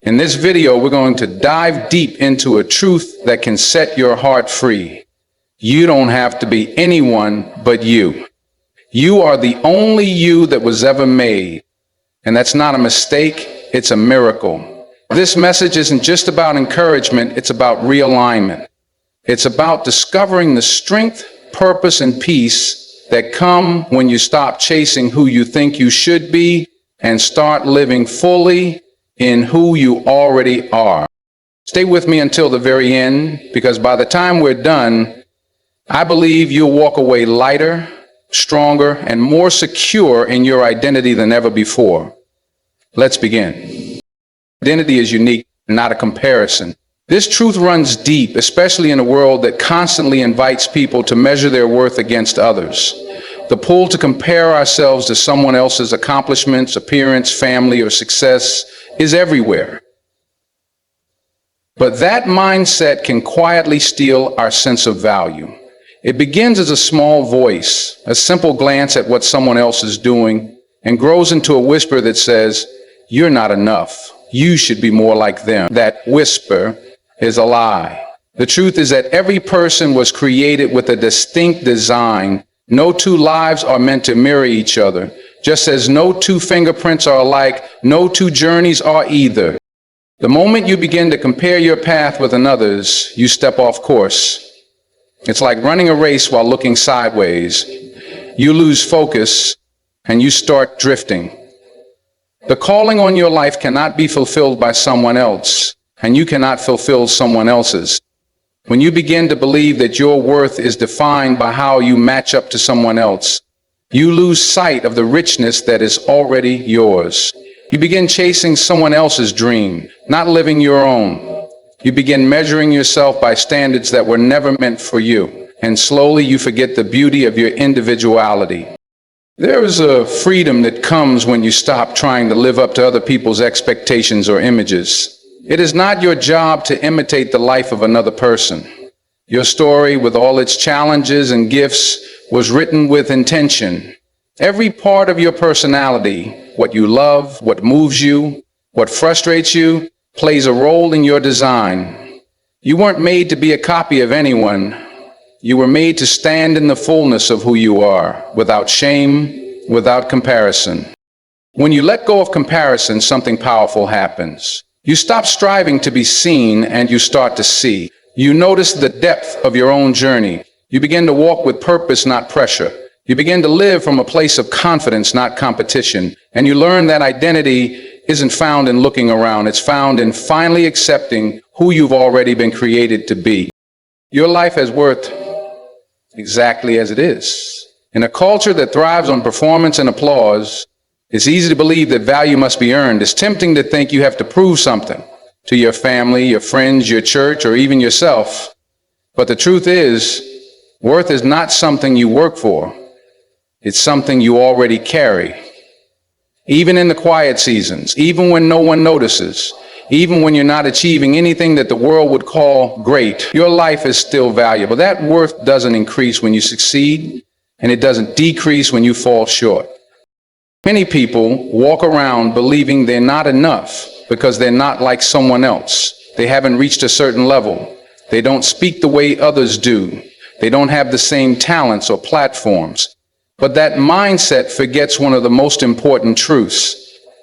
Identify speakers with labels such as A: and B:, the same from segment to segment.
A: In this video, we're going to dive deep into a truth that can set your heart free. You don't have to be anyone but you. You are the only you that was ever made. And that's not a mistake, it's a miracle. This message isn't just about encouragement, it's about realignment. It's about discovering the strength, purpose, and peace that come when you stop chasing who you think you should be and start living fully in who you already are. Stay with me until the very end, because by the time we're done, I believe you'll walk away lighter, stronger, and more secure in your identity than ever before. Let's begin. Identity is unique, not a comparison. This truth runs deep, especially in a world that constantly invites people to measure their worth against others. The pull to compare ourselves to someone else's accomplishments, appearance, family, or success is everywhere. But that mindset can quietly steal our sense of value. It begins as a small voice, a simple glance at what someone else is doing, and grows into a whisper that says, "You're not enough. You should be more like them." That whisper is a lie. The truth is that every person was created with a distinct design. No two lives are meant to mirror each other. Just as no two fingerprints are alike, no two journeys are either. The moment you begin to compare your path with another's, you step off course. It's like running a race while looking sideways. You lose focus and you start drifting. The calling on your life cannot be fulfilled by someone else, and you cannot fulfill someone else's. When you begin to believe that your worth is defined by how you match up to someone else, you lose sight of the richness that is already yours. You begin chasing someone else's dream, not living your own. You begin measuring yourself by standards that were never meant for you, and slowly you forget the beauty of your individuality. There is a freedom that comes when you stop trying to live up to other people's expectations or images. It is not your job to imitate the life of another person. Your story, with all its challenges and gifts, was written with intention. Every part of your personality, what you love, what moves you, what frustrates you, plays a role in your design. You weren't made to be a copy of anyone. You were made to stand in the fullness of who you are, without shame, without comparison. When you let go of comparison, something powerful happens. You stop striving to be seen and you start to see. You notice the depth of your own journey. You begin to walk with purpose, not pressure. You begin to live from a place of confidence, not competition. And you learn that identity isn't found in looking around. It's found in finally accepting who you've already been created to be. Your life has worth exactly as it is. In a culture that thrives on performance and applause, it's easy to believe that value must be earned. It's tempting to think you have to prove something to your family, your friends, your church, or even yourself. But the truth is, worth is not something you work for. It's something you already carry. Even in the quiet seasons, even when no one notices, even when you're not achieving anything that the world would call great, your life is still valuable. That worth doesn't increase when you succeed, and it doesn't decrease when you fall short. Many people walk around believing they're not enough because they're not like someone else. They haven't reached a certain level. They don't speak the way others do. They don't have the same talents or platforms. But that mindset forgets one of the most important truths.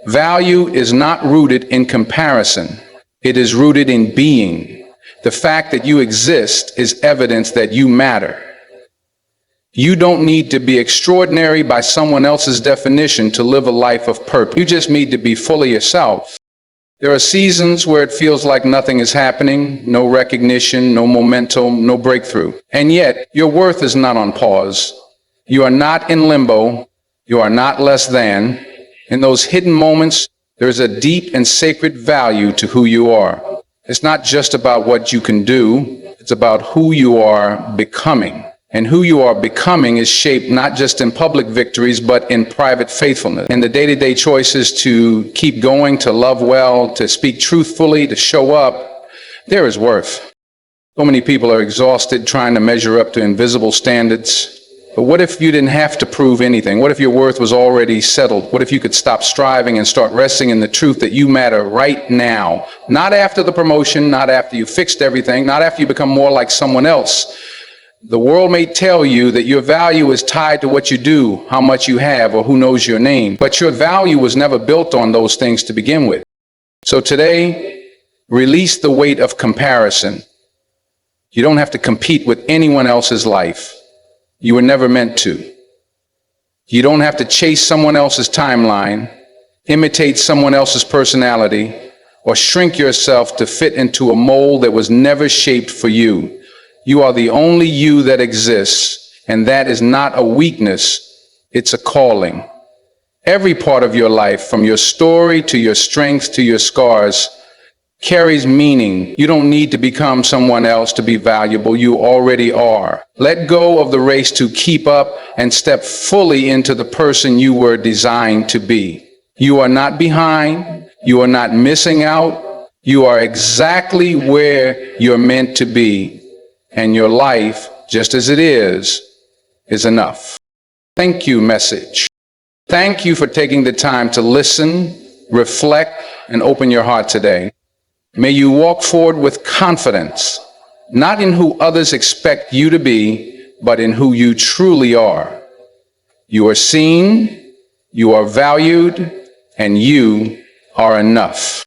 A: Value is not rooted in comparison. It is rooted in being. The fact that you exist is evidence that you matter. You don't need to be extraordinary by someone else's definition to live a life of purpose. You just need to be fully yourself. There are seasons where it feels like nothing is happening, no recognition, no momentum, no breakthrough. And yet, your worth is not on pause. You are not in limbo. You are not less than. In those hidden moments, there is a deep and sacred value to who you are. It's not just about what you can do. It's about who you are becoming. And who you are becoming is shaped not just in public victories, but in private faithfulness. In the day-to-day choices to keep going, to love well, to speak truthfully, to show up, there is worth. So many people are exhausted trying to measure up to invisible standards, But what if you didn't have to prove anything? What if your worth was already settled? What if you could stop striving and start resting in the truth that you matter right now? Not after the promotion, not after you fixed everything, not after you become more like someone else. The world may tell you that your value is tied to what you do, how much you have, or who knows your name. But your value was never built on those things to begin with. So today, release the weight of comparison. You don't have to compete with anyone else's life. You were never meant to. You don't have to chase someone else's timeline, imitate someone else's personality, or shrink yourself to fit into a mold that was never shaped for you. You are the only you that exists, and that is not a weakness, it's a calling. Every part of your life, from your story to your strengths to your scars, carries meaning. You don't need to become someone else to be valuable. You already are. Let go of the race to keep up and step fully into the person you were designed to be. You are not behind. You are not missing out. You are exactly where you're meant to be. And your life, just as it is enough. Thank you, message. Thank you for taking the time to listen, reflect, and open your heart today. May you walk forward with confidence, not in who others expect you to be, but in who you truly are. You are seen, you are valued, and you are enough.